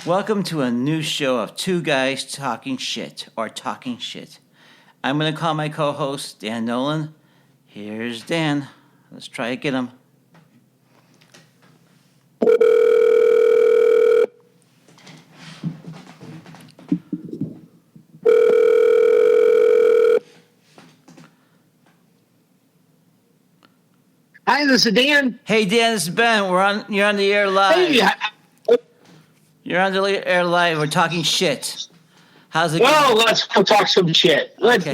Welcome to a new show of two guys talking shit or talking shit. I'm going to call my co-host Dan Nolan. Here's Dan. Let's try to get him. Hi, this is Dan. Hey Dan, this is Ben. You're on the air live. Hey, You're on the air live. We're talking shit. How's it well, going? let's go talk some shit. Let's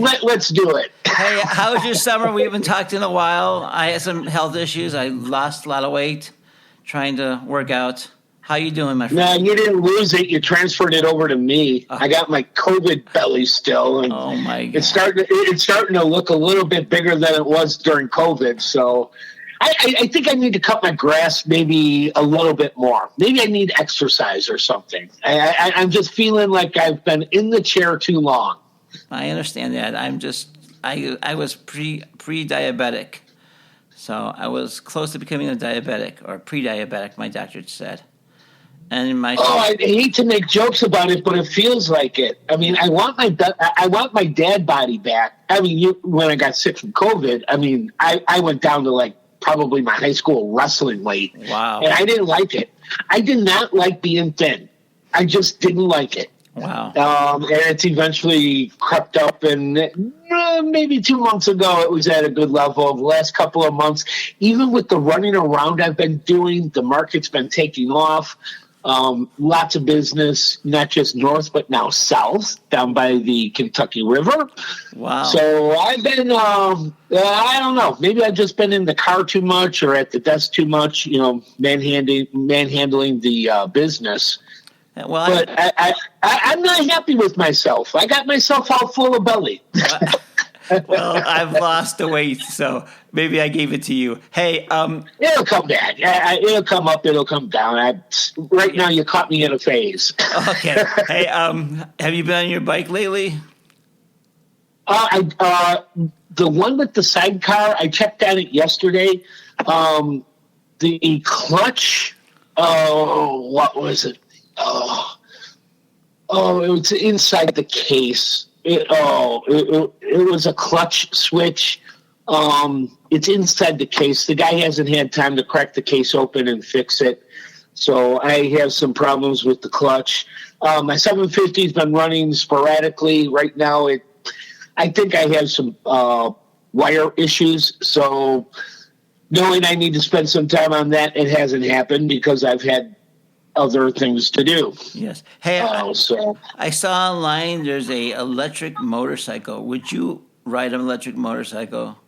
do it. Hey, how was your summer? We haven't talked in a while. I had some health issues. I lost a lot of weight trying to work out. How you doing, my friend? No, you didn't lose it. You transferred it over to me. I got my COVID belly still, and Oh my God. it's starting to look a little bit bigger than it was during COVID. So, I think I need to cut my grass maybe a little bit more. Maybe I need exercise or something. I'm just feeling like I've been in the chair too long. I understand that. I was pre-diabetic. So I was close to becoming a diabetic or pre-diabetic, my doctor said. And I hate to make jokes about it, but it feels like it. I mean, I want my dad body back. I mean, when I got sick from COVID, I mean, I went down to like probably my high school wrestling weight. Wow. And I didn't like it. I did not like being thin. I just didn't like it. Wow. And it's eventually crept up, and maybe 2 months ago it was at a good level. The last couple of months, even with the running around I've been doing, the market's been taking off. Lots of business, not just north, but now south, down by the Kentucky River. Wow. So I've been, I don't know, maybe I've just been in the car too much or at the desk too much, manhandling the business. Well, But I'm not happy with myself. I got myself all full of belly. well, I've lost the weight, so maybe I gave it to you. Hey, It'll come back. It'll come up. It'll come down. Right now, you caught me in a phase. Okay. Hey, have you been on your bike lately? The one with the sidecar, I checked on it yesterday. The clutch. Oh, what was it? Oh, it was inside the case. It was a clutch switch. It's inside the case. The guy hasn't had time to crack the case open and fix it. So I have some problems with the clutch. My 750's been running sporadically. Right now, I think I have some wire issues. So knowing I need to spend some time on that, it hasn't happened because I've had other things to do. Yes. Hey, I saw online there's a electric motorcycle. Would you ride an electric motorcycle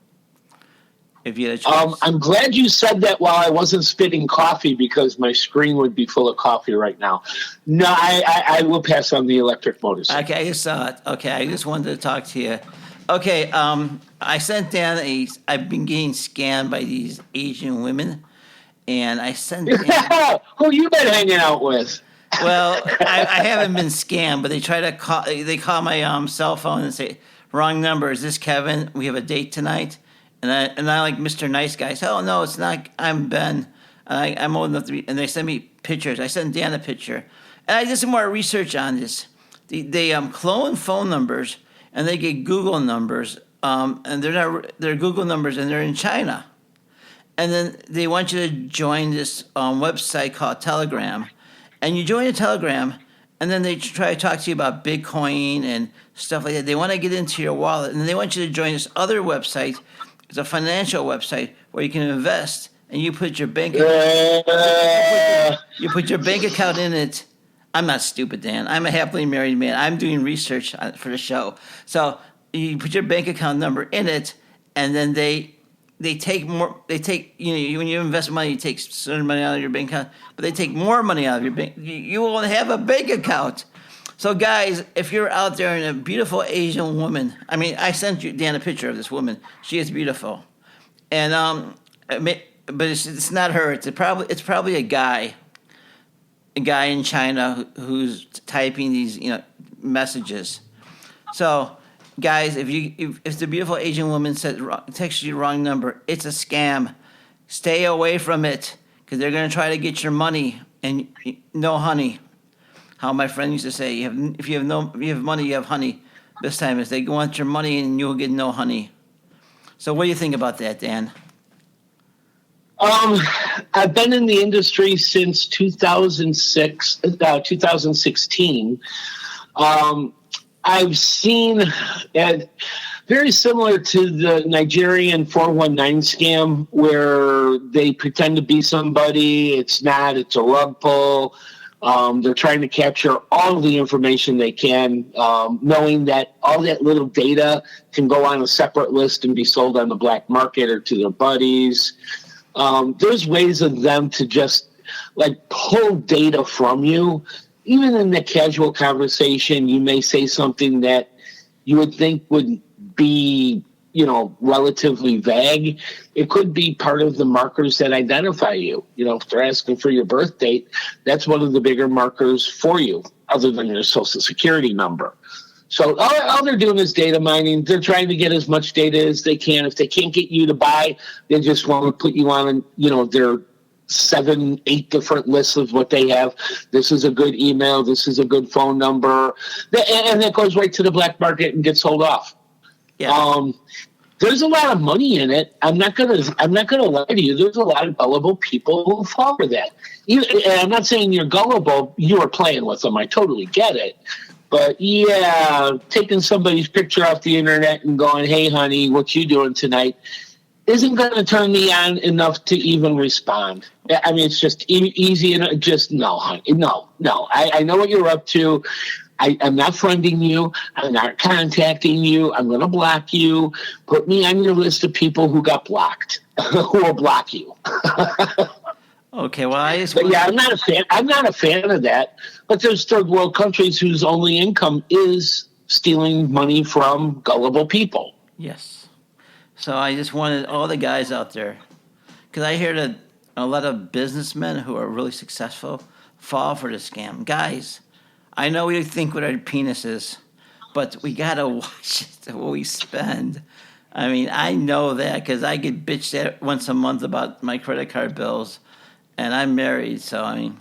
if you had a chance? I'm glad you said that while I wasn't spitting coffee because my screen would be full of coffee right now. No, I will pass on the electric motorcycle. Okay, I just saw it. Okay, I just wanted to talk to you. Okay, I sent down I've been getting scammed by these Asian women. And I sent down, who you been hanging out with? Well, I haven't been scammed, but they try to call. They call my cell phone and say, "Wrong number. Is this Kevin? We have a date tonight." And I like Mr. Nice Guy. So, oh no, it's not. I'm Ben. I'm old enough to be. And they send me pictures. I sent Dan a picture, and I did some more research on this. They clone phone numbers and they get Google numbers. And they're Google numbers and they're in China. And then they want you to join this website called Telegram. And you join a Telegram, and then they try to talk to you about Bitcoin and stuff like that. They want to get into your wallet, and they want you to join this other website. It's a financial website where you can invest, and you put your bank you put your bank account in it. I'm not stupid, Dan. I'm a happily married man. I'm doing research for the show. So you put your bank account number in it, and then they take more. They take when you invest money, you take certain money out of your bank account, but they take more money out of your bank. You won't have a bank account. So guys, if you're out there and a beautiful Asian woman, I mean, I sent you Dan a picture of this woman. She is beautiful, and but it's not her. It's probably a guy in China who's typing these messages. So. Guys, if the beautiful Asian woman texts you the wrong number, it's a scam. Stay away from it because they're going to try to get your money. And no, honey, how my friend used to say, if you have money, you have honey. This time is they want your money and you'll get no honey. So what do you think about that, Dan? Um, I've been in the industry since 2016. I've seen, very similar to the Nigerian 419 scam, where they pretend to be somebody. It's not. It's a rug pull. They're trying to capture all the information they can, knowing that all that little data can go on a separate list and be sold on the black market or to their buddies. There's ways of them to just like pull data from you. Even in the casual conversation, you may say something that you would think would be, relatively vague. It could be part of the markers that identify you. If they're asking for your birth date, that's one of the bigger markers for you, other than your social security number. So all they're doing is data mining. They're trying to get as much data as they can. If they can't get you to buy, they just want to put you on, their 7, 8 different lists of what they have. This is a good email. This is a good phone number. And that goes right to the black market and gets sold off. Yeah. There's a lot of money in it. I'm not gonna lie to you. There's a lot of gullible people who fall for that. And I'm not saying you're gullible. You are playing with them. I totally get it. But yeah, taking somebody's picture off the internet and going, "Hey, honey, what you doing tonight?" isn't going to turn me on enough to even respond. I mean, it's just easy and just no, honey, no. I know what you're up to. I'm not friending you. I'm not contacting you. I'm going to block you. Put me on your list of people who got blocked, who will block you. Okay, well, I'm not a fan. I'm not a fan of that. But there's third world countries whose only income is stealing money from gullible people. Yes. So I just wanted all the guys out there, because I hear that a lot of businessmen who are really successful fall for the scam. Guys, I know we think with our penises, but we gotta watch what we spend. I mean, I know that because I get bitched at once a month about my credit card bills, and I'm married, so I mean,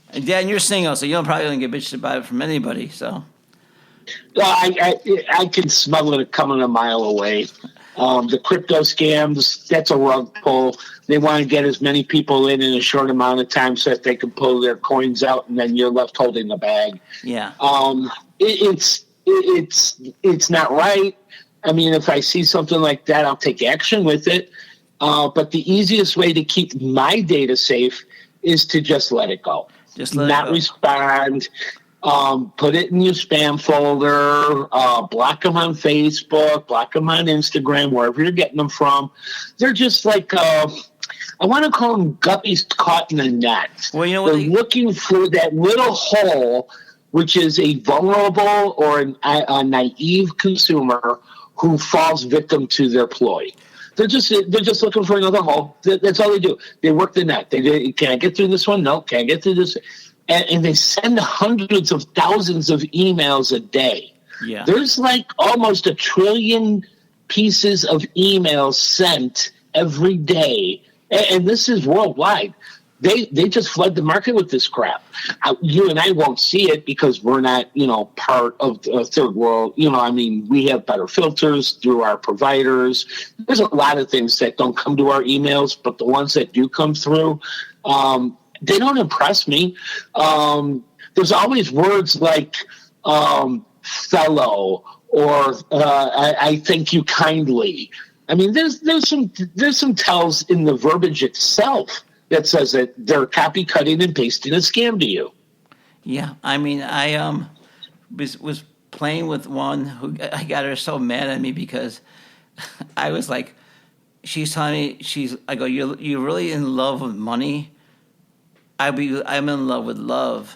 and Dan, you're single, so you don't probably don't get bitched about it from anybody. So, well, I can smell it coming a mile away. The crypto scams, that's a rug pull. They want to get as many people in a short amount of time so that they can pull their coins out, and then you're left holding the bag. Yeah. It's not right. I mean, if I see something like that, I'll take action with it. But the easiest way to keep my data safe is to just let it go. Just let it go. Not respond. Put it in your spam folder, block them on Facebook, block them on Instagram, wherever you're getting them from. They're just like, I want to call them guppies caught in a net. Well, you know they're looking for that little hole, which is a vulnerable or a naive consumer who falls victim to their ploy. They're just looking for another hole. That's all they do. They work the net. Can I get through this one? No. Can I get through this? And they send hundreds of thousands of emails a day. Yeah. There's like almost 1 trillion pieces of emails sent every day. And this is worldwide. They just flood the market with this crap. You and I won't see it because we're not, part of the third world. I mean, we have better filters through our providers. There's a lot of things that don't come to our emails, but the ones that do come through, they don't impress me. There's always words like fellow or I thank you kindly. I mean, there's some tells in the verbiage itself that says that they're copy cutting and pasting a scam to you. Yeah, I mean, I was playing with one who I got her so mad at me because I was like, she's telling me I go, you're really in love with money. I'm in love with love,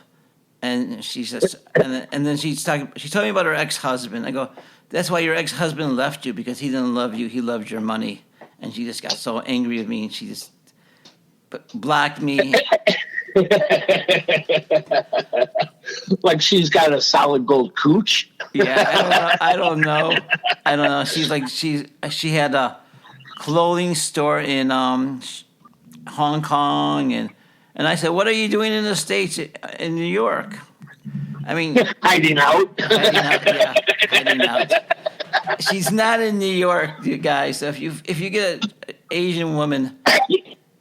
and she says, and then she's telling me about her ex-husband. I go, that's why your ex-husband left you, because he didn't love you. He loved your money, and she just got so angry with me, and she just blocked me. Like she's got a solid gold cooch. Yeah, I don't know. She's like she had a clothing store in Hong Kong, and I said, what are you doing in the States, in New York? I mean, Hiding out. hiding out. Yeah, hiding out. She's not in New York, you guys. So if you get an Asian woman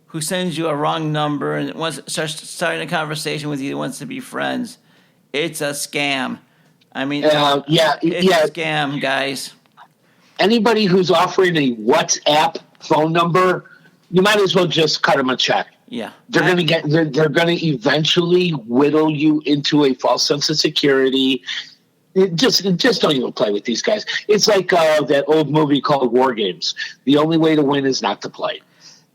who sends you a wrong number and starts starting a conversation with you, wants to be friends, it's a scam. I mean, it's yeah. a scam, guys. Anybody who's offering a WhatsApp phone number, you might as well just cut them a check. Yeah, They're going to eventually whittle you into a false sense of security. Just don't even play with these guys. It's like that old movie called War Games. The only way to win is not to play.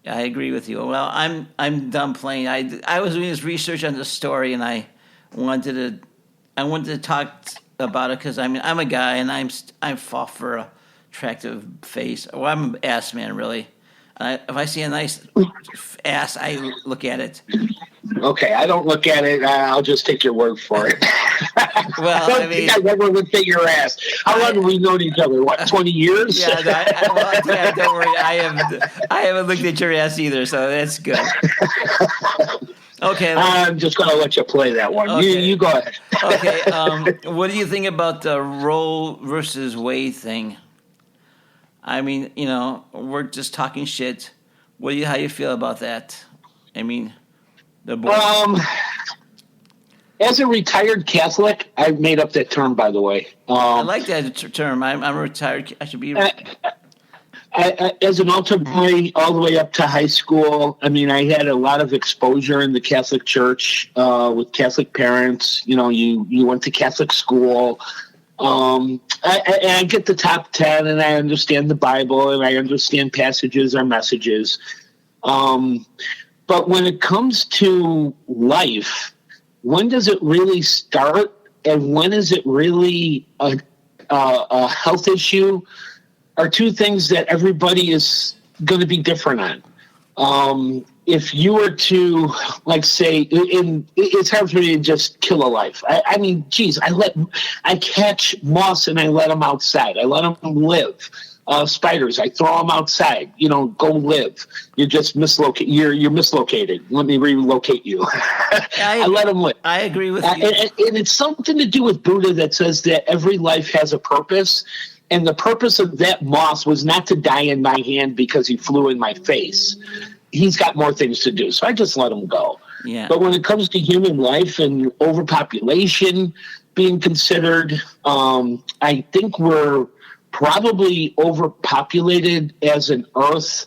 I agree with you. Well, I'm done playing. I was doing this research on the story, and I wanted to talk about it because I'm a guy, and I'm fall for a attractive face. Well, I'm an ass man, really. If I see a nice ass, I look at it. Okay, I don't look at it. I'll just take your word for it. Well, I don't think I've ever looked at your ass. How long have we known each other? What, 20 years? Yeah, don't worry. I haven't looked at your ass either, so that's good. Okay. I'm just going to let you play that one. Okay. You go ahead. Okay. What do you think about the Roe versus Wade thing? I mean, we're just talking shit. How you feel about that? I mean, as a retired Catholic, I've made up that term, by the way. I like that term. I'm retired. I should be. As an altar boy, all the way up to high school, I mean, I had a lot of exposure in the Catholic Church with Catholic parents. You went to Catholic school. I get the top 10, and I understand the Bible, and I understand passages or messages. But when it comes to life, when does it really start, and when is it really a health issue, are two things that everybody is going to be different on. If you were to, like, say, it's hard for me to just kill a life. I mean, geez, I catch moths and I let them outside. I let them live. Spiders, I throw them outside. Go live. You're just mislocated. You're mislocated. Let me relocate you. I let them live. I agree with you. And it's something to do with Buddha that says that every life has a purpose. And the purpose of that moth was not to die in my hand because he flew in my face. He's got more things to do. So I just let him go. Yeah. But when it comes to human life and overpopulation being considered, I think we're probably overpopulated as an Earth.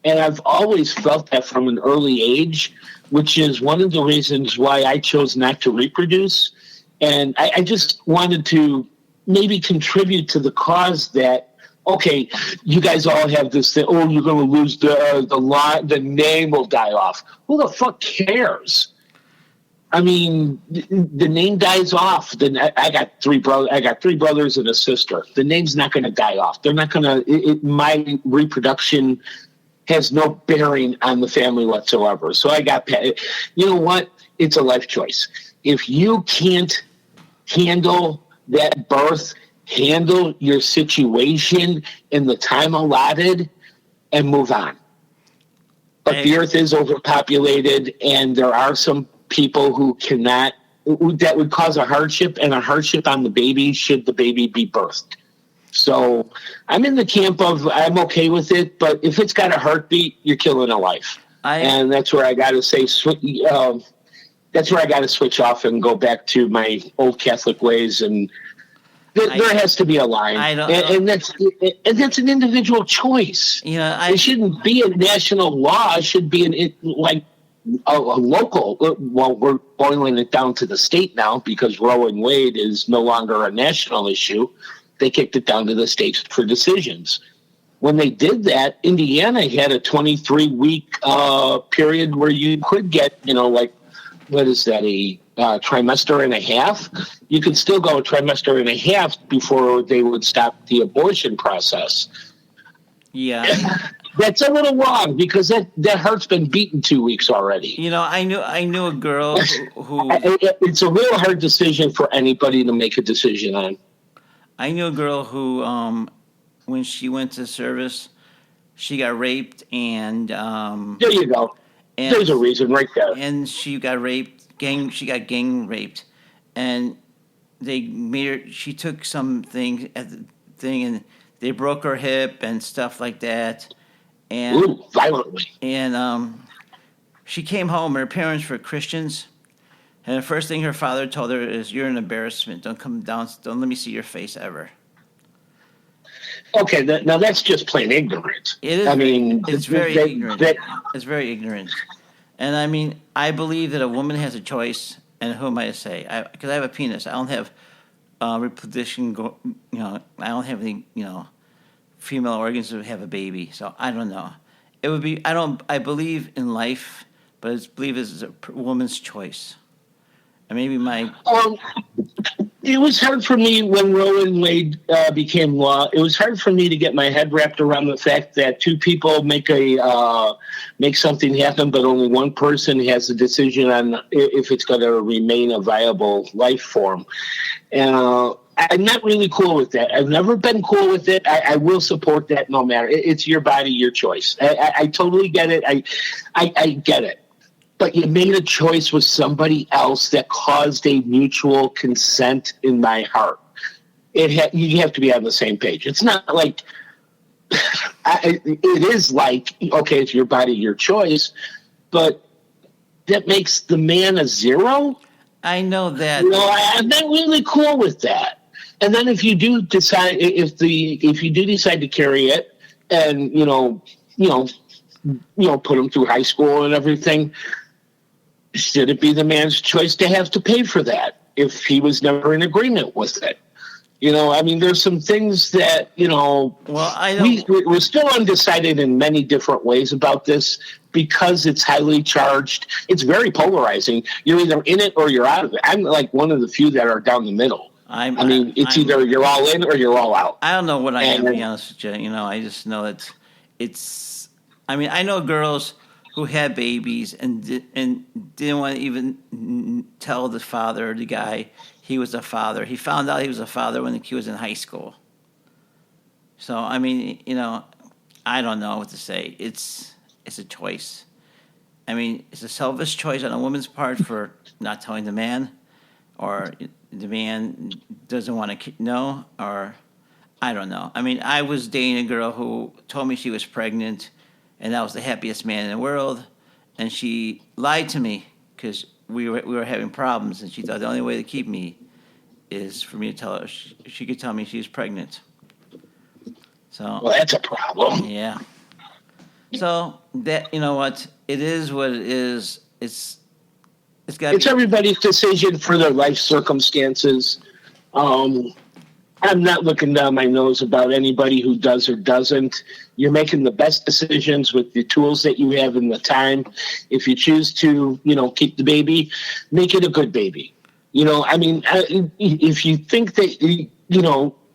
And I've always felt that from an early age, which is one of the reasons why I chose not to reproduce. And I just wanted to maybe contribute to the cause that, okay, you guys all have this thing, you're going to lose the name will die off. Who the fuck cares? I mean, the name dies off. Then I got three brothers and a sister. The name's not going to die off. They're not going to. My reproduction has no bearing on the family whatsoever. So I got. You know what? It's a life choice. If you can't handle that birth, handle your situation in the time allotted, and move on. But the earth is overpopulated, and there are some people who cannot, that would cause a hardship, and a hardship on the baby should the baby be birthed. So I'm in the camp of I'm okay with it, but if it's got a heartbeat, you're killing a life. And that's where I got to say, that's where I got to switch off and go back to my old Catholic ways. And there has to be a line, and that's an individual choice. It shouldn't be a national law. It should be a local. Well, we're boiling it down to the state now because Roe and Wade is no longer a national issue. They kicked it down to the states for decisions. When they did that, Indiana had a 23-week period where you could get, what is that, a trimester and a half? You could still go a trimester and a half before they would stop the abortion process. Yeah. That's a little wrong because that heart's been beaten 2 weeks already. I knew a girl who it's a real hard decision for anybody to make a decision on. I knew a girl who, when she went to service, she got raped, and there you go. And, there's a reason right there. And she got raped. She got gang raped, and they made her. She took some thing at the thing, and they broke her hip and stuff like that. And Ooh, violently. she came home. Her parents were Christians, and the first thing her father told her is, "You're an embarrassment. Don't come down. Don't let me see your face ever." Okay, now that's just plain ignorant. It is. I mean, It's very ignorant. It's very ignorant. And I mean, I believe that a woman has a choice. And who am I to say? Because I have a penis. I don't have reproduction. I don't have any. Female organs to have a baby. So I don't know. It would be. I don't. I believe in life, but I believe it's a woman's choice. And maybe my. It was hard for me when Roe and Wade became law. It was hard for me to get my head wrapped around the fact that two people make something happen, but only one person has a decision on if it's going to remain a viable life form. I'm not really cool with that. I've never been cool with it. I will support that no matter. It's your body, your choice. I totally get it. I get it. But you made a choice with somebody else that caused a mutual consent in my heart. You have to be on the same page. It's not like it is like, okay, it's your body, your choice, but that makes the man a zero. I know that. I'm not really cool with that. And then if you do decide, if you do decide to carry it, and put him through high school and everything, should it be the man's choice to have to pay for that if he was never in agreement with it? I mean, there's some things that, Well, I don't. We're still undecided in many different ways about this because it's highly charged. It's very polarizing. You're either in it or you're out of it. I'm like one of the few that are down the middle. Either you're all in or you're all out. I don't know what I am, to be honest with you. I just know that it's. I mean, I know girls who had babies and didn't want to even tell the father, the guy, he was a father. He found out he was a father when he was in high school. So, I mean, I don't know what to say. It's a choice. I mean, it's a selfish choice on a woman's part for not telling the man, or the man doesn't want to know, or I don't know. I mean, I was dating a girl who told me she was pregnant, and I was the happiest man in the world, and she lied to me because we were having problems, and she thought the only way to keep me is for me to tell her she could tell me she was pregnant. So, well, that's a problem. Yeah. So that, what, it is what it is. It's everybody's decision for their life circumstances. I'm not looking down my nose about anybody who does or doesn't. You're making the best decisions with the tools that you have and the time. If you choose to, keep the baby, make it a good baby. If you think that,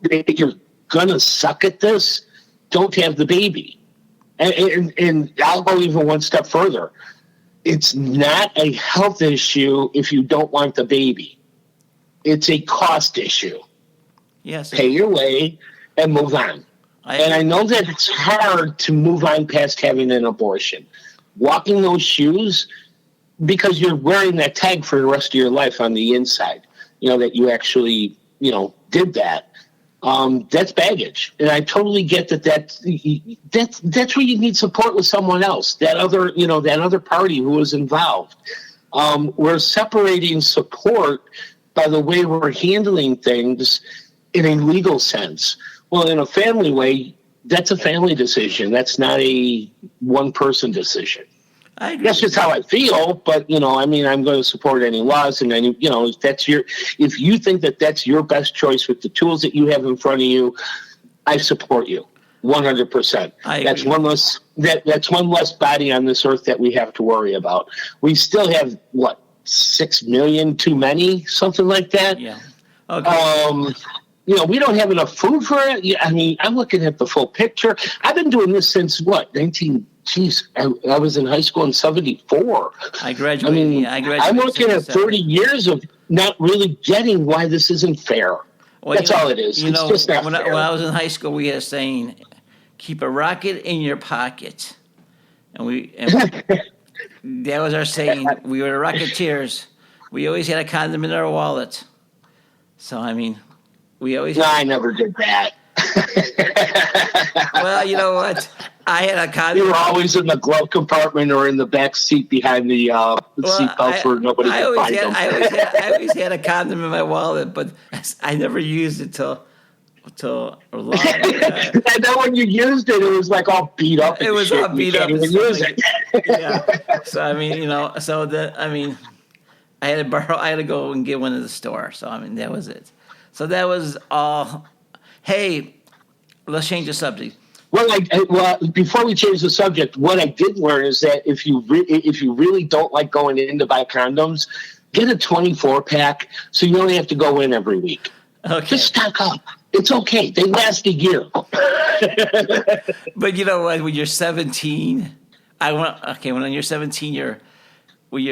that you're going to suck at this, don't have the baby. And I'll go even one step further. It's not a health issue if you don't want the baby. It's a cost issue. Yes. Pay your way and move on. I know that it's hard to move on past having an abortion. Walking those shoes, because you're wearing that tag for the rest of your life on the inside, that you actually, did that. That's baggage. And I totally get that's where you need support with someone else, that other party who is involved. We're separating support by the way we're handling things in a legal sense. Well, in a family way, that's a family decision. That's not a one-person decision. I agree. That's just how I feel, but I'm going to support any laws, and any, if you think that that's your best choice with the tools that you have in front of you, I support you 100%. That's one less that's one less body on this earth that we have to worry about. We still have 6 million too many, something like that. Yeah. Okay. We don't have enough food for it. I mean, I'm looking at the full picture. I've been doing this since I was in high school in 1974. I graduated. I'm looking at 30 years of not really getting why this isn't fair. Well, that's all it is. It's just not fair. When I was in high school, we had a saying, keep a rocket in your pocket. And that was our saying. We were Rocketeers. We always had a condom in our wallet. So I mean, we always. No, I never did that. Well, you know what? I had a You condom. were always in the glove compartment or in the back seat behind the Well, seatbelt where nobody could find them. I always had a condom in my wallet, but I never used it till a long. And then when you used it, it was like all beat up. And It was shit. all beat You up can't and even stuff use like it. Yeah. So I mean, I had to borrow. I had to go and get one at the store. So I mean, that was it. So that was all. Hey, let's change the subject. Well, before we change the subject, what I did learn is that if you really don't like going in to buy condoms, get a 24-pack so you only have to go in every week. Okay. Just stock up. It's okay. They last a year. But you know what? When you're 17, when you're 17, you're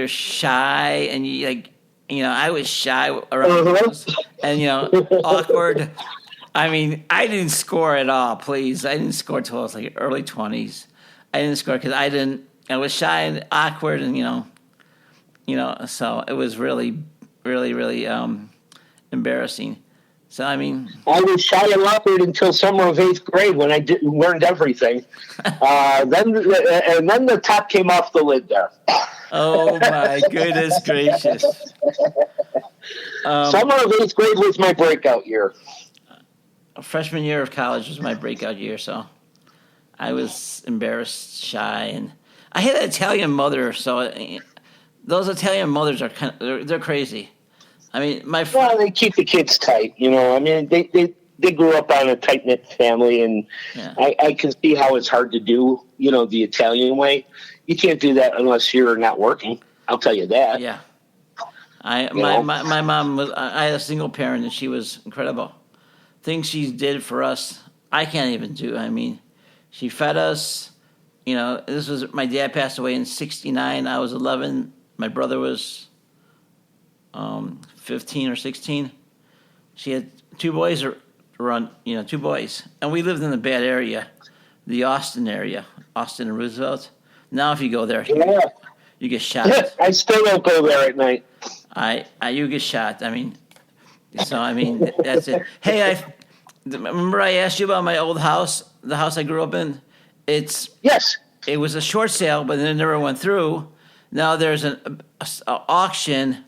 shy and you like, I was shy around girls and awkward. I mean, I didn't score at all. Please, I didn't score till I was like early 20s. I didn't score because I was shy and awkward, and so it was really, really, really embarrassing. So I mean, I was shy and awkward until summer of 8th grade when I learned everything. Then the top came off the lid there. Oh my goodness gracious! Summer of 8th grade was my breakout year. Freshman year of college was my breakout year, so I was embarrassed, shy, and I had an Italian mother. So those Italian mothers are they're crazy. I mean, well, they keep the kids tight, I mean, they grew up on a tight knit family, and yeah. I can see how it's hard to do, the Italian way. You can't do that unless you're not working. I'll tell you that. Yeah. My mom was. I had a single parent, and she was incredible. Things she did for us, I can't even do. I mean, she fed us. This was my dad passed away in '69. I was 11. My brother was 15 or 16. She had two boys two boys, and we lived in a bad area, the Austin area, Austin and Roosevelt. Now, if you go there, you get shot. I still don't go there at night. You get shot. I mean. So, I mean, that's it. Hey, remember I asked you about my old house, the house I grew up in? Yes. It was a short sale, but it never went through. Now there's an auction,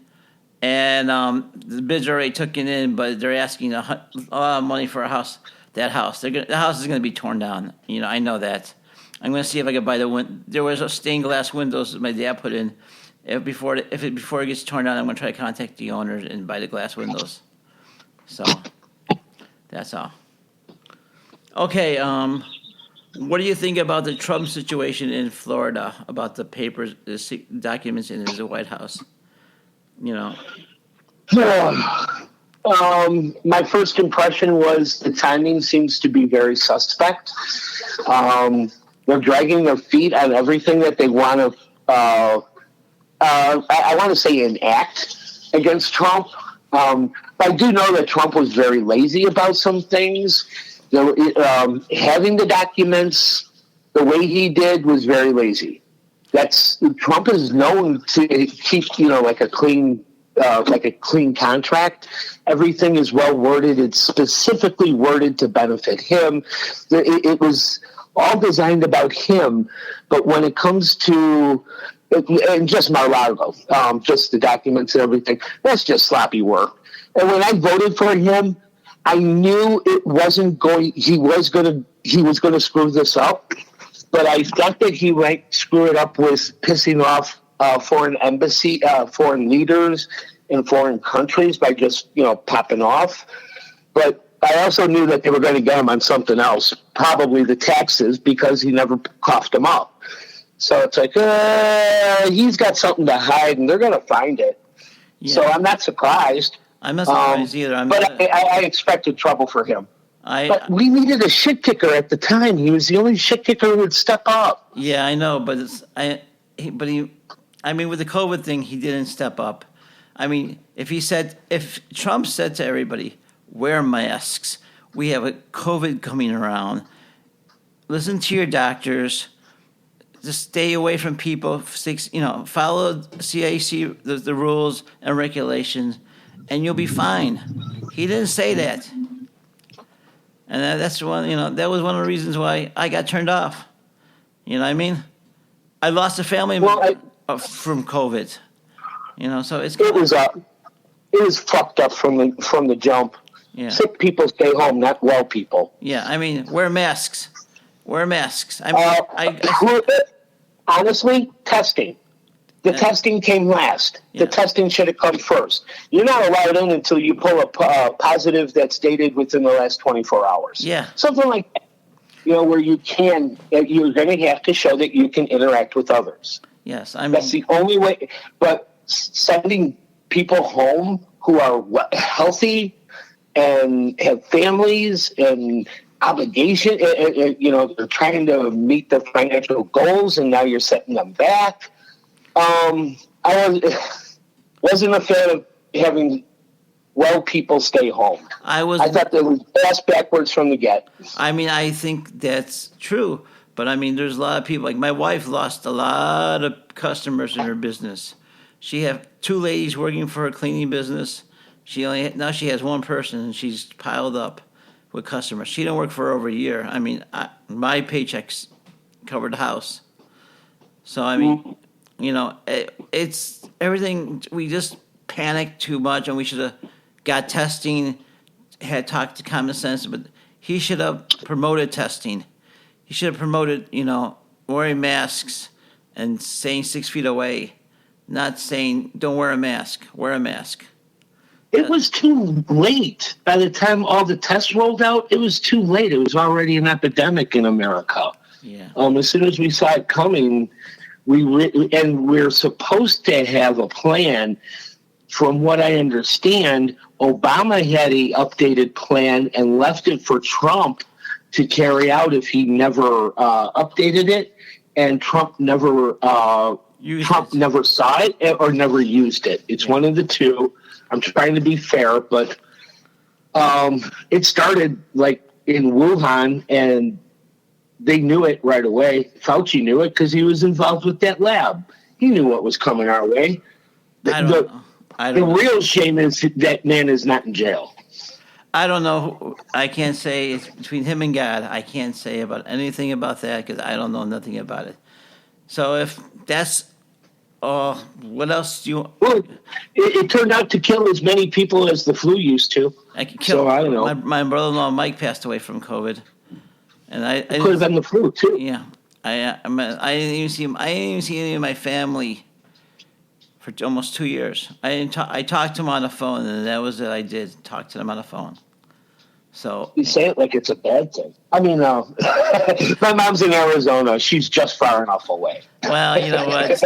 and the bids are already taken in, but they're asking a lot of money for a house. That house, the house is going to be torn down. I know that. I'm going to see if I can buy there was a stained glass windows that my dad put in. Before it gets torn down, I'm going to try to contact the owner and buy the glass windows. So, that's all. Okay, what do you think about the Trump situation in Florida, about the papers, the documents in the White House? My first impression was the timing seems to be very suspect. They're dragging their feet on everything that they want to, I want to say enact against Trump. I do know that Trump was very lazy about some things. Having the documents the way he did was very lazy. Trump is known to keep, like a clean contract. Everything is well worded. It's specifically worded to benefit him. It was all designed about him. But when it comes to and just Mar-a-Lago, just the documents and everything, that's just sloppy work. And when I voted for him, I knew it wasn't going. He was going to screw this up, but I thought that he might screw it up with pissing off foreign leaders in foreign countries by just popping off. But I also knew that they were going to get him on something else, probably the taxes, because he never coughed them up. So it's like he's got something to hide, and they're going to find it. Yeah. So I'm not surprised. I'm not surprised either. I expected trouble for him. But we needed a shit kicker at the time. He was the only shit kicker who would step up. Yeah, I know, but with the COVID thing, he didn't step up. I mean, if Trump said to everybody, wear masks, we have a COVID coming around, listen to your doctors, just stay away from people, follow CAC, the rules and regulations, and you'll be fine. He didn't say that. And that's one, that was one of the reasons why I got turned off. You know what I mean? I lost a family from COVID. So it was fucked up from the jump. Yeah. Sick people stay home, not well people. Yeah, I mean, wear masks. Wear masks. Honestly, testing. The testing came last. Yeah. The testing should have come first. You're not allowed in until you pull a positive that's dated within the last 24 hours. Yeah. Something like that. Where you're going to have to show that you can interact with others. Yes. That's the only way. But sending people home who are healthy and have families and obligation, they're trying to meet their financial goals, and now you're setting them back. I wasn't a fan of having well people stay home. I thought that was ass backwards from the get. I mean, I think that's true, but I mean, there's a lot of people. Like my wife lost a lot of customers in her business. She had 2 ladies working for her cleaning business. Now she has 1 person, and she's piled up with customers. She didn't work for over a year. I mean, my paychecks covered the house. So I mean, it's everything. We just panicked too much, and we should have got testing. Had talked to common sense, but he should have promoted testing. He should have promoted, wearing masks and staying 6 feet away, not saying don't wear a mask. Wear a mask. It was too late. By the time all the tests rolled out, it was too late. It was already an epidemic in America. Yeah. As soon as we saw it coming, we're supposed to have a plan. From what I understand, Obama had a updated plan and left it for Trump to carry out if he never updated it, and Trump never never saw it or never used it. It's one of the two. I'm trying to be fair, but it started like in Wuhan, and they knew it right away. Fauci knew it because he was involved with that lab. He knew what was coming our way. The real shame is that man is not in jail. I don't know. I can't say. It's between him and God. I can't say about anything about that because I don't know nothing about it. So if that's what else do you? Well, it turned out to kill as many people as the flu used to. I could kill. So I don't know. My brother-in-law Mike passed away from COVID, and I could have been the flu too. Yeah, I didn't even see him. I didn't even see any of my family for almost 2 years. I talked to him on the phone, and that was it. I did talk to them on the phone. So you say it like it's a bad thing. I mean, my mom's in Arizona. She's just far enough away. Well, you know what?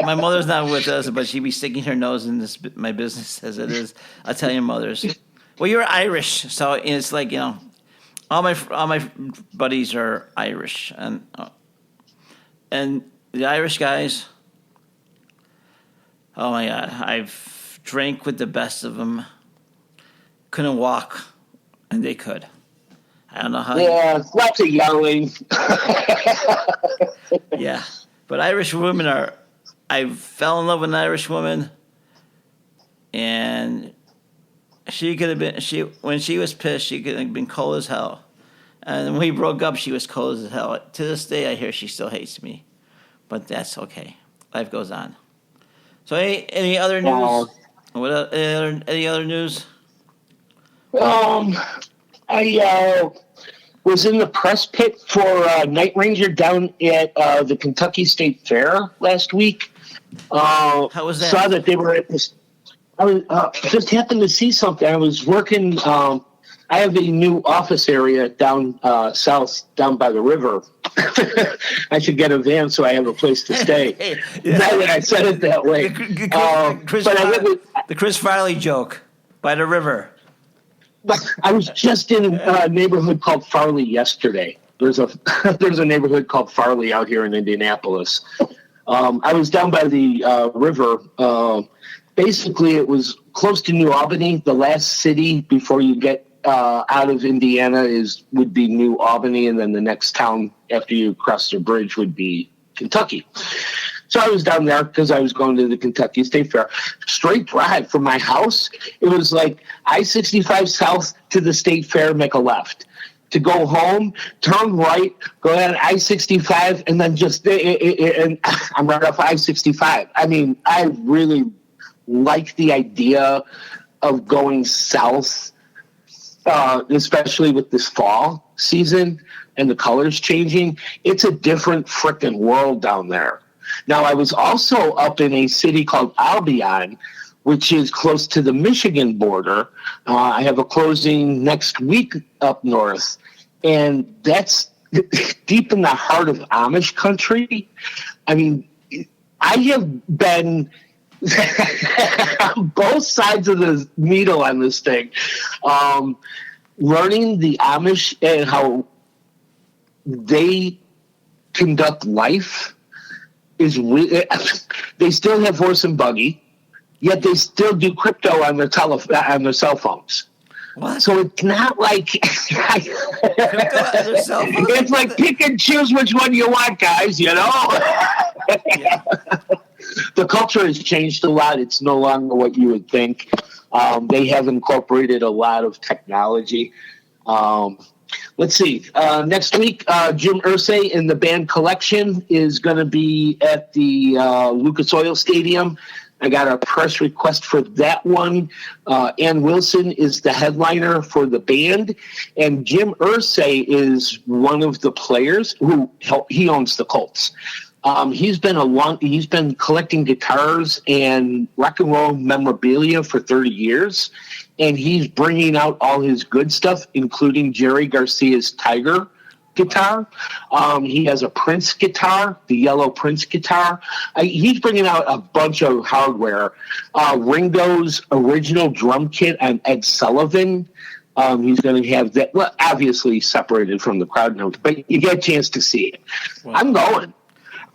My mother's not with us, but she'd be sticking her nose in my business as it is. Italian mothers. Well, you're Irish, so it's like all my buddies are Irish, and the Irish guys. Oh my God, I've drank with the best of them. Couldn't walk, and they could. I don't know how. Yeah, lots of yelling. Yeah, but Irish women are. I fell in love with an Irish woman, and she could have been. When she was pissed, she could have been cold as hell. And when we broke up, she was cold as hell. To this day, I hear she still hates me, but that's okay. Life goes on. So, any other news? Any other news? I was in the press pit for Night Ranger down at the Kentucky State Fair last week. How was that? Saw that they were at this. I was just happened to see something. I was working. I have a new office area down south, down by the river. I should get a van so I have a place to stay. Now that I said it that way. The Chris Farley joke, by the river. I was just in a neighborhood called Farley yesterday. There's a neighborhood called Farley out here in Indianapolis. I was down by the river. Basically, it was close to New Albany. The last city before you get out of Indiana would be New Albany, and then the next town after you cross the bridge would be Kentucky. So I was down there because I was going to the Kentucky State Fair. Straight drive from my house. It was like I-65 south to the State Fair, make a left. To go home, turn right, go down I-65, and then and I'm right off I-65. I mean, I really like the idea of going south, especially with this fall season and the colors changing. It's a different frickin' world down there. Now, I was also up in a city called Albion, which is close to the Michigan border. I have a closing next week up north, and that's deep in the heart of Amish country. I mean, I have been on both sides of the needle on this thing, learning the Amish and how they conduct life is they still have horse and buggy, yet they still do crypto on their on their cell phones. What? So it's not like it's like pick and choose which one you want, guys. You know, Yeah. the culture has changed a lot. It's no longer what you would think. They have incorporated a lot of technology. Let's see. Next week, Jim Irsay and the band Collection is going to be at the Lucas Oil Stadium. I got a press request for that one. Ann Wilson is the headliner for the band, and Jim Irsay is one of the players he owns the Colts. He's been collecting guitars and rock and roll memorabilia for 30 years, and he's bringing out all his good stuff, including Jerry Garcia's Tiger guitar. He has a Prince guitar, the yellow Prince guitar. He's bringing out a bunch of hardware. Ringo's original drum kit on Ed Sullivan. He's going to have that, well, obviously separated from the crowd notes, but you get a chance to see it. Wow. I'm going.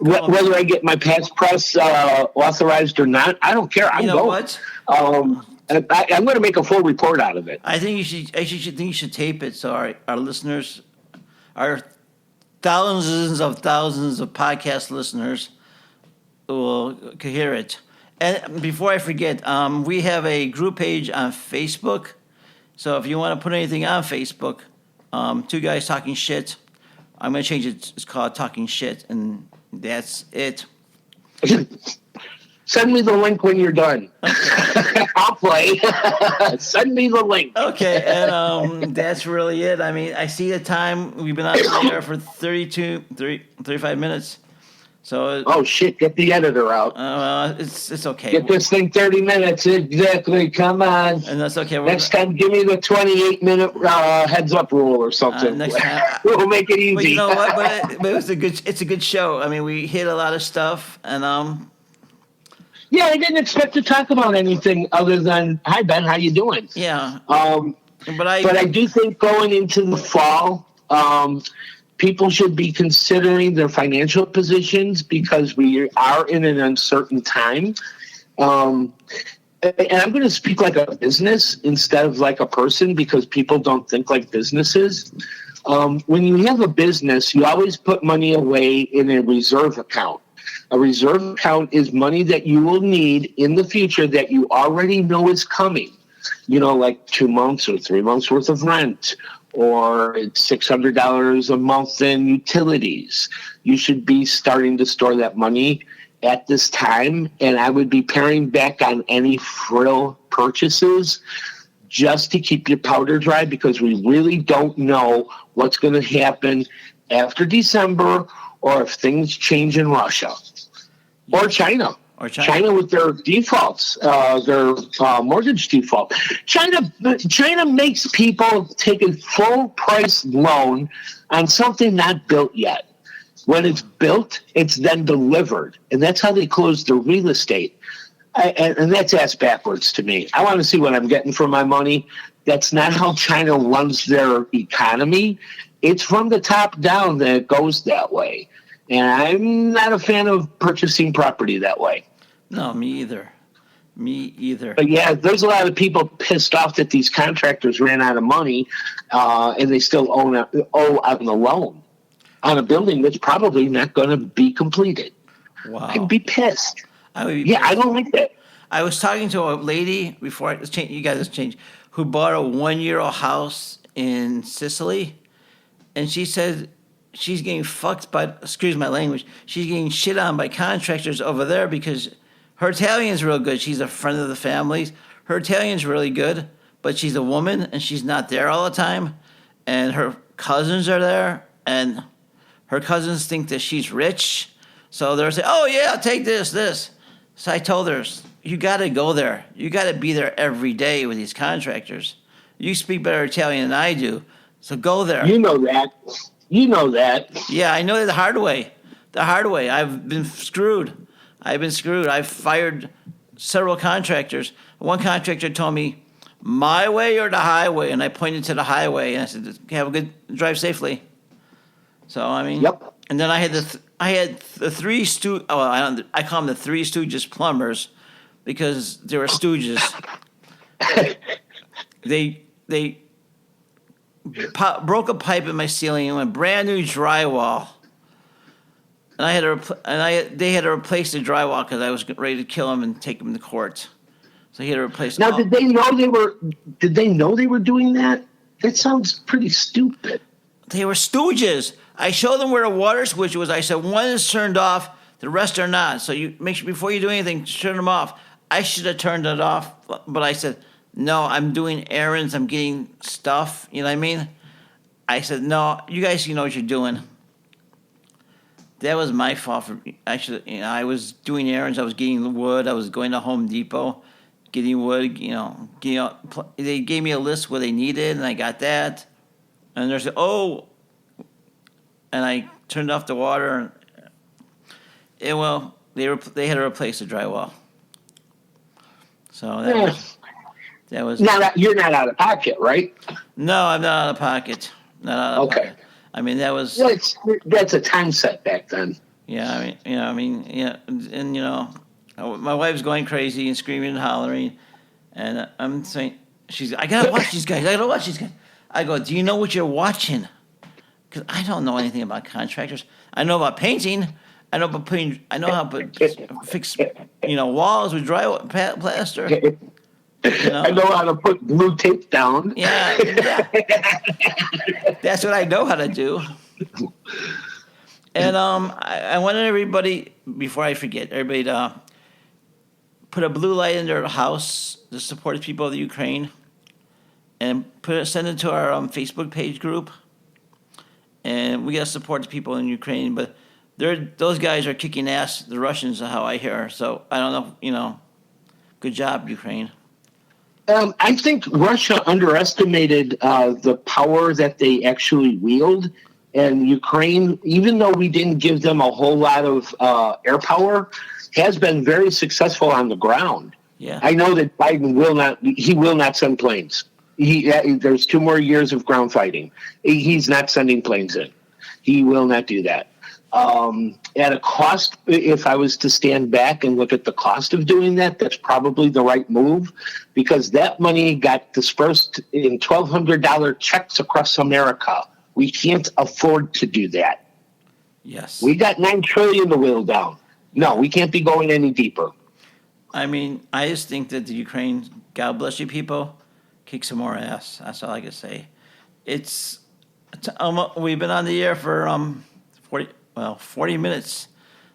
Whether I get my pass press authorized or not, I don't care. I'm going. What? I'm going to make a full report out of it. I think you should tape it so our listeners, our thousands of podcast listeners, could hear it. And before I forget, we have a group page on Facebook. So if you want to put anything on Facebook, Two Guys Talking Shit, I'm going to change it. It's called Talking Shit, and that's it. Send me the link when you're done. Okay. I'll play. Send me the link. Okay, and that's really it. I mean, I see the time. We've been on the air for 35 minutes. So. Oh, shit. Get the editor out. It's okay. Get this thing 30 minutes. Exactly. Come on. And that's okay. Next time, give me the 28-minute heads-up rule or something. Next time. We'll make it easy. But you know what? But it's a good show. I mean, we hit a lot of stuff, and yeah, I didn't expect to talk about anything other than, hi, Ben, how you doing? Yeah. But I do think going into the fall, people should be considering their financial positions because we are in an uncertain time. And I'm going to speak like a business instead of like a person because people don't think like businesses. When you have a business, you always put money away in a reserve account. A reserve account is money that you will need in the future that you already know is coming. You know, like 2 months or 3 months worth of rent or $600 a month in utilities. You should be starting to store that money at this time. And I would be paring back on any frill purchases just to keep your powder dry because we really don't know what's going to happen after December or if things change in Russia or China. China with their defaults, their mortgage default. China makes people take a full price loan on something not built yet. When it's built, it's then delivered, and that's how they close their real estate. And that's ass backwards to me. I want to see what I'm getting for my money. That's not how China runs their economy. It's from the top down that it goes that way. And I'm not a fan of purchasing property that way. No, me either. But yeah, there's a lot of people pissed off that these contractors ran out of money and they still owe on the loan on a building that's probably not going to be completed. Wow. I'd be pissed. I would be Yeah, I pissed. don't like that. I was talking to a lady before let's change, you guys let's change, who bought a 1 year old house in Sicily, and she said she's getting fucked by, excuse my language, she's getting shit on by contractors over there because her Italian's real good. She's a friend of the family's. Her Italian's really good, but she's a woman and she's not there all the time. And her cousins are there, and her cousins think that she's rich. So they're saying, oh, yeah, I'll take this. So I told her, you got to go there. You got to be there every day with these contractors. You speak better Italian than I do, so go there. You know that. You know that. Yeah, I know that the hard way. The hard way. I've been screwed. I've fired several contractors. One contractor told me, my way or the highway? And I pointed to the highway, and I said, have a good drive safely. So, I mean, Yep. And then I had the three I call them the Three Stooges plumbers because they were stooges. They broke a pipe in my ceiling and went brand new drywall. And they had to replace the drywall because I was ready to kill him and take him to court. So he had to replace. Now, did they know they were doing that? That sounds pretty stupid. They were stooges. I showed them where the water switch was. I said one is turned off, the rest are not. So you make sure before you do anything, turn them off. I should have turned it off, but I said no. I'm doing errands. I'm getting stuff. You know what I mean? I said no. You guys, you know what you're doing. That was my fault. I was doing errands. I was getting wood. I was going to Home Depot, getting wood. They gave me a list where they needed, and I got that. And there's and I turned off the water. They had to replace the drywall. So that was. Now you're not out of pocket, right? No, I'm not out of pocket. Not out of pocket. I mean, that was. That's a time setback then. Yeah, and my wife's going crazy and screaming and hollering, and I'm saying, I gotta watch these guys. I go, do you know what you're watching? Because I don't know anything about contractors. I know about painting. I know how to fix, walls with plaster. I know how to put blue tape down. Yeah. That's what I know how to do. And I wanted everybody, before I forget, everybody to put a blue light in their house to support the people of the Ukraine, and send it to our Facebook page group. And we got to support the people in Ukraine, but those guys are kicking ass. The Russians, how I hear. So I don't know. Good job, Ukraine. I think Russia underestimated the power that they actually wield, and Ukraine, even though we didn't give them a whole lot of air power, has been very successful on the ground. Yeah, I know that Biden will not send planes. There's 2 more years of ground fighting. He's not sending planes in. He will not do that. At a cost, if I was to stand back and look at the cost of doing that, that's probably the right move, because that money got dispersed in $1,200 checks across America. We can't afford to do that. Yes. We got $9 trillion to whittle down. No, we can't be going any deeper. I mean, I just think that the Ukraine, God bless you people, kick some more ass. That's all I can say. We've been on the air for 40 minutes.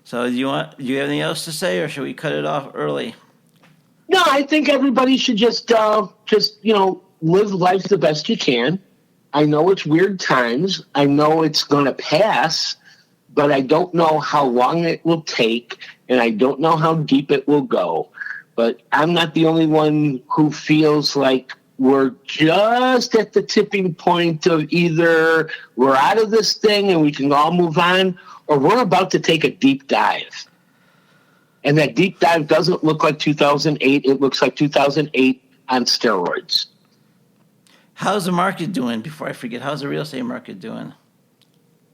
So do you have anything else to say, or should we cut it off early? No, I think everybody should just live life the best you can. I know it's weird times. I know it's going to pass, but I don't know how long it will take, and I don't know how deep it will go. But I'm not the only one who feels like we're just at the tipping point of either we're out of this thing and we can all move on, or we're about to take a deep dive. And that deep dive doesn't look like 2008. It looks like 2008 on steroids. How's the market doing? Before I forget, how's the real estate market doing?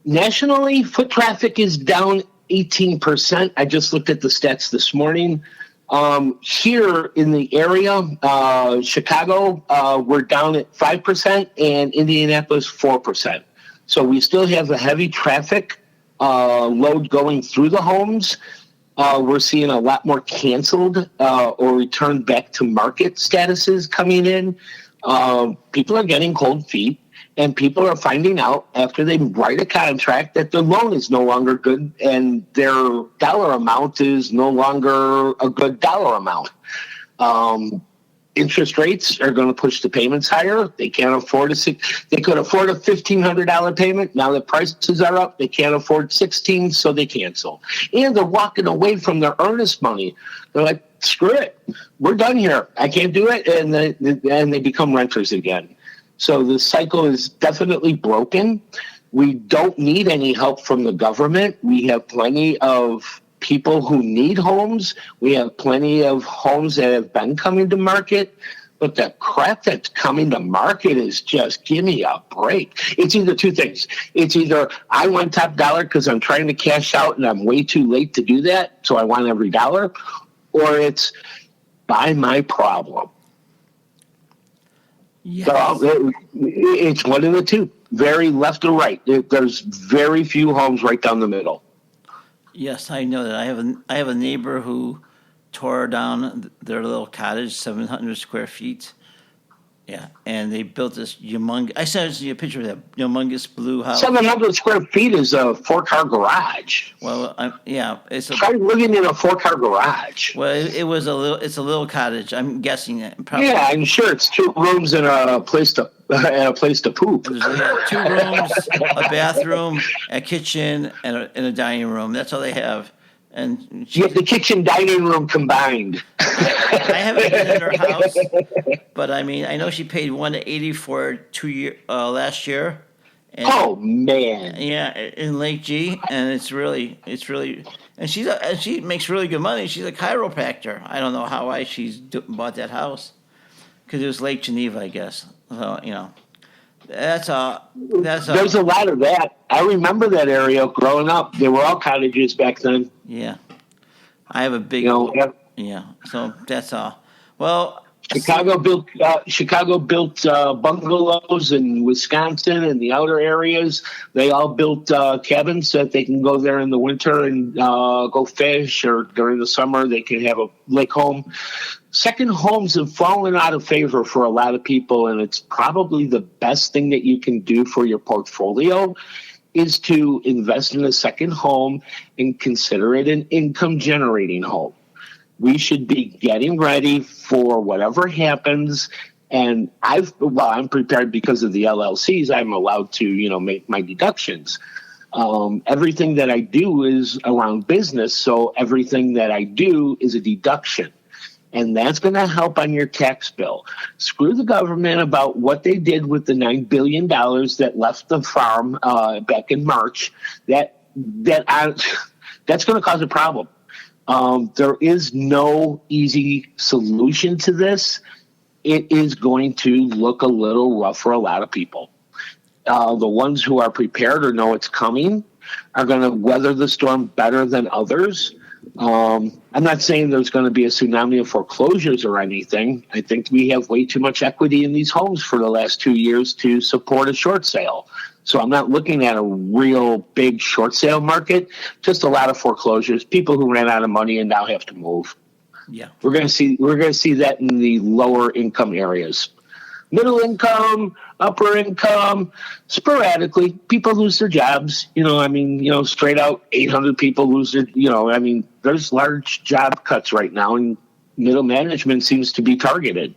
Nationally, foot traffic is down 18%. I just looked at the stats this morning. Here in the area, Chicago, we're down at 5%, and Indianapolis 4%. So we still have a heavy traffic load going through the homes. We're seeing a lot more canceled or returned back to market statuses coming in. People are getting cold feet, and people are finding out after they write a contract that their loan is no longer good and their dollar amount is no longer a good dollar amount. Interest rates are going to push the payments higher. They can't afford they could afford a $1,500 payment. Now the prices are up. They can't afford 16, so they cancel. And they're walking away from their earnest money. They're like, screw it. We're done here. I can't do it. And they become renters again. So the cycle is definitely broken. We don't need any help from the government. We have plenty of people who need homes. We have plenty of homes that have been coming to market, but the crap that's coming to market is just, give me a break. It's either two things. It's either I want top dollar because I'm trying to cash out and I'm way too late to do that, so I want every dollar, or it's buy my problem. Yes. So it's one of the two, very left or right. There's very few homes right down the middle. Yes, I know that. I have a neighbor who tore down their little cottage, 700 square feet. Yeah, and they built this humongous. I sent you a picture of that humongous blue house. 700 square feet is a 4-car garage. Well, it's try living in a 4-car garage. Well, it was a little. It's a little cottage. I'm guessing that. Probably. Yeah, I'm sure it's 2 rooms and a place to poop. There's 2 rooms, a bathroom, a kitchen, and a dining room. That's all they have. And the kitchen dining room combined. I haven't been in her house, but I mean, I know she paid $180 for 2 year last year. And, oh man! Yeah, in Lake G, and it's really, and she makes really good money. She's a chiropractor. I don't know why she's bought that house, because it was Lake Geneva, I guess. So that's all. There's a lot of that. I remember that area growing up. They were all cottages back then. Yeah, I have a big. Yeah, so that's all. Well, Chicago built bungalows in Wisconsin and the outer areas. They all built cabins so that they can go there in the winter and go fish, or during the summer they can have a lake home. Second homes have fallen out of favor for a lot of people, and it's probably the best thing that you can do for your portfolio is to invest in a second home and consider it an income generating home. We should be getting ready for whatever happens. And I'm prepared because of the LLCs. I'm allowed to, make my deductions. Everything that I do is around business. So everything that I do is a deduction. And that's going to help on your tax bill. Screw the government about what they did with the $9 billion that left the farm back in March. That's going to cause a problem. There is no easy solution to this. It is going to look a little rough for a lot of people. The ones who are prepared or know it's coming are going to weather the storm better than others. I'm not saying there's going to be a tsunami of foreclosures or anything. I think we have way too much equity in these homes for the last 2 years to support a short sale. So I'm not looking at a real big short sale market, just a lot of foreclosures, people who ran out of money and now have to move. Yeah. We're going to see that in the lower income areas. Middle income, upper income, sporadically, people lose their jobs. Straight out 800 people lose their, there's large job cuts right now, and middle management seems to be targeted.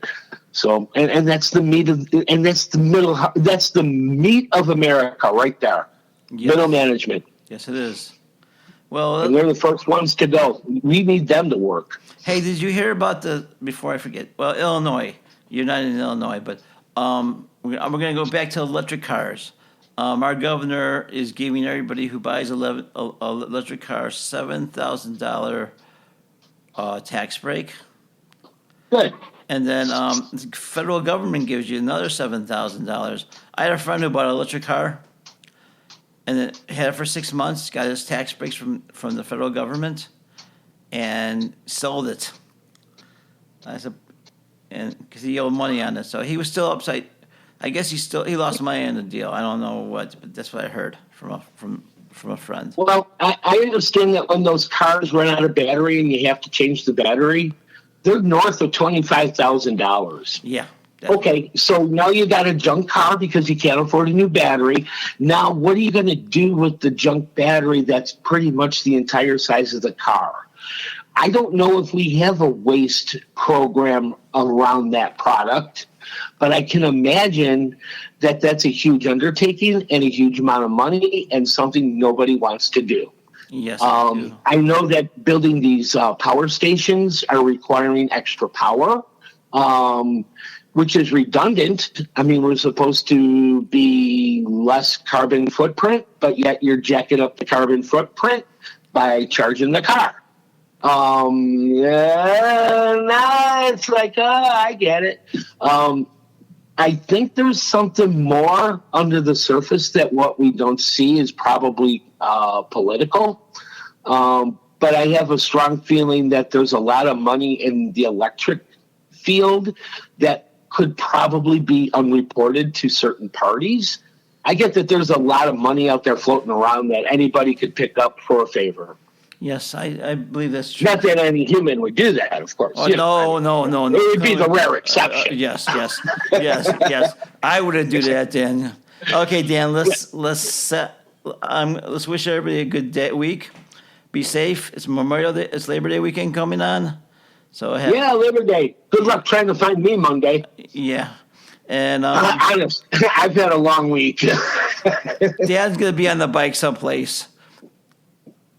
So, and that's the meat of, and that's the meat of America right there. Yes. Middle management. Yes, it is. Well, and they're the first ones to go. We need them to work. Hey, did you hear about before I forget? Well, Illinois. You're not in Illinois, but we're going to go back to electric cars. Our governor is giving everybody who buys a electric car $7,000 tax break. Good. And then the federal government gives you another $7,000. I had a friend who bought an electric car and then had it for 6 months, got his tax breaks from the federal government, and sold it. Because he owed money on it, so he was still upside. I guess he lost money on the deal. I don't know what, but that's what I heard from from a friend. Well, I understand that when those cars run out of battery and you have to change the battery, they're north of $25,000. Yeah. Definitely. Okay, so now you got a junk car because you can't afford a new battery. Now, what are you going to do with the junk battery that's pretty much the entire size of the car? I don't know if we have a waste program around that product, but I can imagine that that's a huge undertaking and a huge amount of money and something nobody wants to do. Yes, I do. I know that building these power stations are requiring extra power, which is redundant. I mean, we're supposed to be less carbon footprint, but yet you're jacking up the carbon footprint by charging the car. Now it's like, I get it. I think there's something more under the surface that what we don't see is probably political. But I have a strong feeling that there's a lot of money in the electric field that could probably be unreported to certain parties. I get that there's a lot of money out there floating around that anybody could pick up for a favor. Yes, I believe that's true. Not that any human would do that, of course. Oh, no. It would be the rare exception. Yes. I wouldn't do that, Dan. Okay, Dan. Let's wish everybody a good week. Be safe. It's Memorial Day. It's Labor Day weekend coming on. So Labor Day. Good luck trying to find me Monday. Yeah, and honest, I've had a long week. Dad's gonna be on the bike someplace.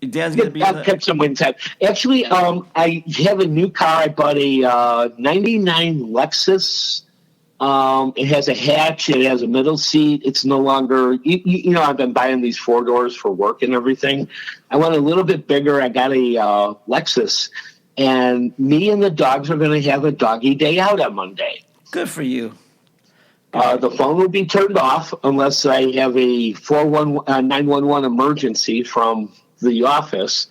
Dan's gonna be. I'll catch some wind time. Actually, I have a new car. I bought a '99 Lexus. It has a hatch. It has a middle seat. It's no longer. You know, I've been buying these 4 doors for work and everything. I went a little bit bigger. I got a Lexus. And me and the dogs are going to have a doggy day out on Monday. Good for you. The phone will be turned off unless I have a 911 emergency from the office.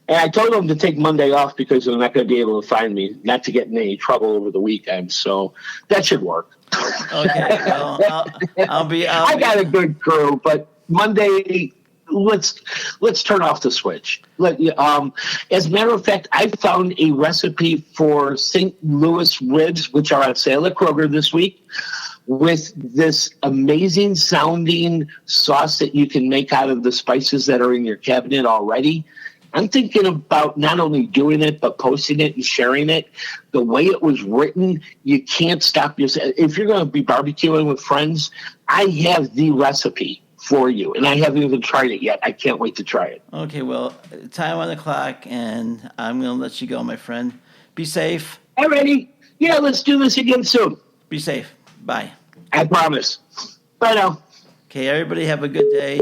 And I told them to take Monday off because they're not going to be able to find me, not to get in any trouble over the weekend. So that should work. Okay. Well, I got a good crew, but Monday... Let's turn off the switch. As a matter of fact, I found a recipe for St. Louis ribs, which are on sale at Kroger this week, with this amazing sounding sauce that you can make out of the spices that are in your cabinet already. I'm thinking about not only doing it, but posting it and sharing it. The way it was written, you can't stop yourself. If you're going to be barbecuing with friends, I have the recipe for you, and I haven't even tried it yet. I can't wait to try it. Okay, well, time on the clock, and I'm going to let you go, my friend. Be safe. Alrighty. Yeah, let's do this again soon. Be safe. Bye. I promise. Bye now. Okay, everybody have a good day.